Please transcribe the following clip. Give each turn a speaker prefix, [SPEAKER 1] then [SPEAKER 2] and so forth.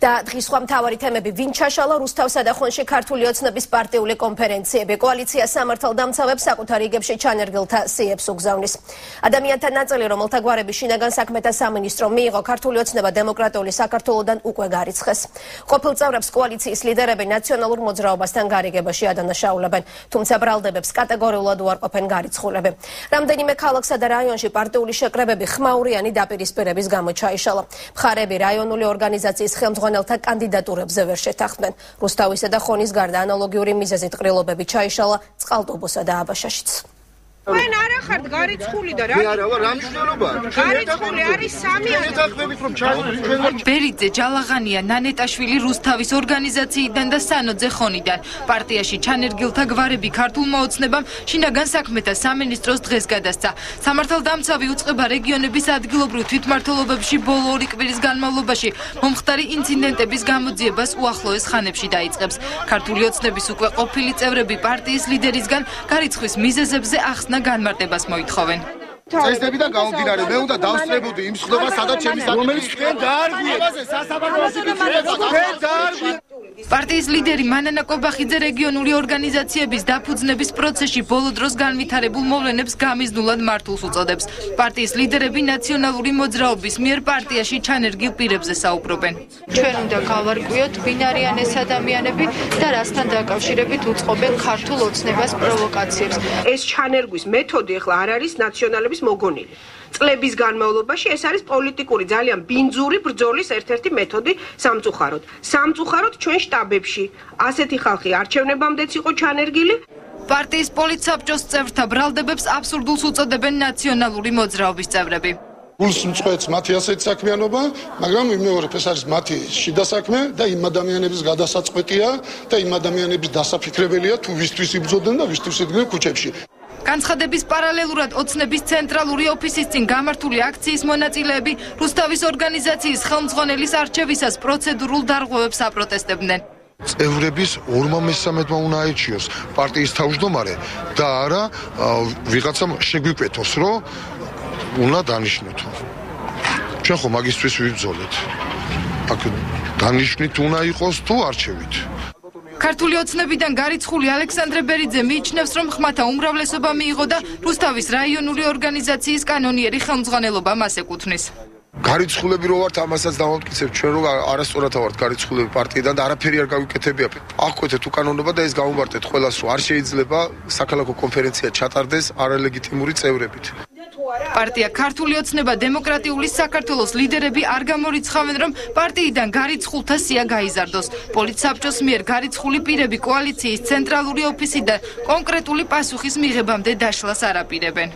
[SPEAKER 1] და დღის სხვა მთავარი თემები ვინ ჩაშალა რუსთავსა და ხონში ქართული ოცნების პარტიული კონფერენციები კოალიცია სამართალდამცავებს საკუთარ რიგებში ჩანერგილთა სიებს უგზავნის ადამიანთა ნაწილი რომელთა გვარების შინაგან საქმეთა სამინისტრო მიიღო ქართული ოცნება დემოკრატიული საქართველოდან უკვე გარიცხეს ყოფილ წევრებს კოალიციის ლიდერები ნაციონალურ მოძრაობასთან გარიგებაში ადანაშაულებენ თუმცა ბრალდებებს კატეგორიულად უარყოფენ გარიცხულები რამდენიმე ქალაქსა და რაიონში პარტიული შეკრებები ხმაურიანი დაპირისპირების გამო ჩაიშალა მხარები რაიონული ორგანიზაციის ხელმძღვანელთა კანდიდატურებზე ვერ შეთანხმდნენ რუსთავისა და ხონის გარდა ანალოგიური მიზეზით ყრილობები ჩაიშალა წყალტუბოსა და აბაშაშიც
[SPEAKER 2] When არა ხართ გარიცხული და რა?
[SPEAKER 3] არა, რა მნიშვნელობაა?
[SPEAKER 2] გარიცხული არის სამი
[SPEAKER 3] ეთახმებით რომ ჩაიწყოთ.
[SPEAKER 4] ბერიძე, ჯალაღანია, ნანეტაშვილი რუსთავის ორგანიზაციიდან და სანოძე ხონიდან. პარტიაში ჩანერგილთა გვარები ქართულმა ოცნებამ შინაგან საქმეთა სამინისტროს დღეს გადასცა. სამართალდამცავი უწყება რეგიონების ადგილობრივ თვითმმართველობებში ბოლო 2 კვირის განმავლობაში მომხდარი ინციდენტების გამოძიებას უახლოეს ხანებში დაიწყებს. ქართული ოცნების უკვე ყოფილი წევრები პარტიის ლიდერისგან გარიცხვის მიზეზებზე ახსნა განმარტებას მოითხოვენ.
[SPEAKER 3] წესდებიდან გამომდინარე, მე უნდა დავსწრებოდი იმ სხდომას, სადაც ჩემი რომელიც თქვენ დაარღვიეთ.
[SPEAKER 4] პარტიის ლიდერი მანანა კობახიძე რეგიონული ორგანიზაციების დაფუძნების პროცესში ბოლო დროს განვითარებულ მოვლენებს გამიზნულად მართულს უწოდებს. პარტიის ლიდერები ნაციონალური მოძრაობის მიერ პარტიაში ჩანერგილ პირებზე საუბრობენ.
[SPEAKER 5] ჩვენ უნდა გავარკვიოთ ვინ არიან ეს ადამიანები და რასთან დაკავშირებით უწყობენ ქართულ ოცნებას პროვოკაციებს.
[SPEAKER 2] ეს ჩანერგვის მეთოდი ახლა არ არის ნაციონალების მოგონილი. წლების განმავლობაში ეს არის პოლიტიკური ძალიან ბინძური ბრძოლის ერთ-ერთი მეთოდი სამწუხაროდ. სამწუხაროდ ჩვენ შტაბებში ასეთი ხალხი არჩევნებამდეც იყო ჩანერგილი.
[SPEAKER 4] პარტიის პოლიტსაბჭოს წევრთა ბრალდებებს აბსურდულს უწოდებენ ნაციონალური მოძრაობის წევრები.
[SPEAKER 6] გულს მწვეთს მათი ასეთი საქმიანობა, მაგრამ მეორე ეს არის მათი შიდა საქმე და იმ ადამიანების გადასაწყვეტია და იმ ადამიანების დასაფიქრებელია თუ ვისთვის იბრძოდნენ და ვისთვის იდგნენ ქუჩებში.
[SPEAKER 4] განცხადების პარალელურად ოცნების ცენტრალური ოფისის წინ გამართული აქციის მონაწილეები რუსთავის ორგანიზაციის ხელმძღვანელის არჩევისას პროცედურულ დარღვევებს აპროტესტებდნენ.
[SPEAKER 6] წევრების 2/3-მა უნდა აირჩიოს პარტიის თავმჯდომარე და არა ვიღაცამ შეგვიკვეთოს, რომ უნდა დანიშნოთ. ჩვენ ხო მაგისთვის ვიბრძოლეთ. აქ დანიშნით უნდა იყოს თუ არჩევით.
[SPEAKER 4] ქართული ოცნებიდან გარიცხული ალექსანდრე ბერიძე მიიჩნევს, რომ ხმათა უმრავლესობა მიიღო და რუსთავის რაიონული ორგანიზაციის კანონიერი ხელმძღვანელობა მას ეკუთვნის.
[SPEAKER 3] გარიცხულები რო ვართ, ამასაც დავამტკიცებ ჩვენ რომ არასწორად ვართ გარიცხულები პარტიიდან და არაფერი არ გავიკეთებია. აღკვეთეთ უკანონობა და ეს გამოვარტეთ ყველას, რომ არ შეიძლება საქალაქო კონფერენცია ჩატარდეს არალეგიტიმური წევრებით.
[SPEAKER 4] პარტია ქართული ოცნება დემოკრატიული საქართველოს ლიდერები არ გამორიცხავენ, რომ პარტიიდან გარიცხულთა სია გაიზარდოს. პოლიტსაბჭოს მიერ გარიცხული პირები კოალიციის ცენტრალური ოფისიდან კონკრეტული პასუხის მიღებამდე დაშლას არ აპირებენ.